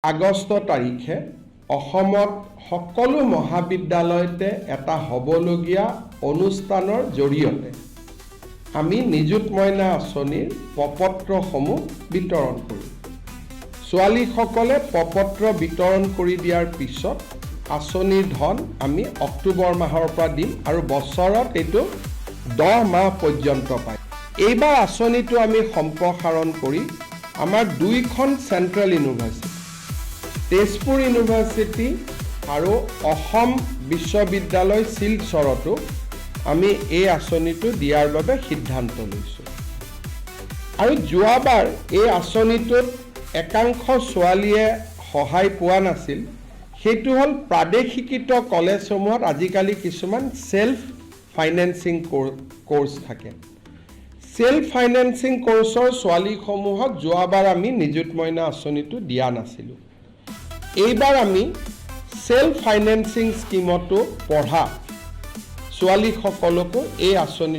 আগষ্ট তাৰিখে অসমত সকলো মহাবিদ্যালয়তে এটা হ'বলগীয়া অনুষ্ঠানৰ জৰিয়তে আমি নিযুত মইনা আঁচনিৰ প্ৰপত্ৰসমূহ বিতৰণ কৰিম। ছোৱালীসকলে প্ৰপত্ৰ বিতৰণ কৰি দিয়াৰ পিছত আঁচনিৰ ধন আমি অক্টোবৰ মাহৰ পৰা দিম আৰু বছৰত এইটো 10 মাহ পৰ্যন্ত পায়। এইবাৰ আঁচনিটো আমি সম্প্ৰসাৰণ কৰি আমাৰ দুইখন চেণ্ট্ৰেল ইউনিভাৰ্চিটি তেজপুৰ ইউনিভাৰ্চিটি আৰু অসম বিশ্ববিদ্যালয় শিলচৰতো আমি এই আঁচনিটো দিয়াৰ বাবে সিদ্ধান্ত লৈছোঁ। আৰু যোৱাবাৰ এই আঁচনিটোত একাংশ ছোৱালীয়ে সহায় পোৱা নাছিল। সেইটো হ'ল প্ৰাদেশিকৃত কলেজসমূহত আজিকালি কিছুমান সেল্ফ ফাইনেন্সিং কোৰ্স থাকে। সেল্ফ ফাইনেন্সিং কোৰ্সৰ ছোৱালীসমূহক যোৱাবাৰ আমি নিযুত মইনা আঁচনিটো দিয়া নাছিলোঁ। এইবাৰ আমি সেল্ফ ফাইনেন্সিং স্কিমতো পঢ়া ছোৱালীসকলকো এই আঁচনি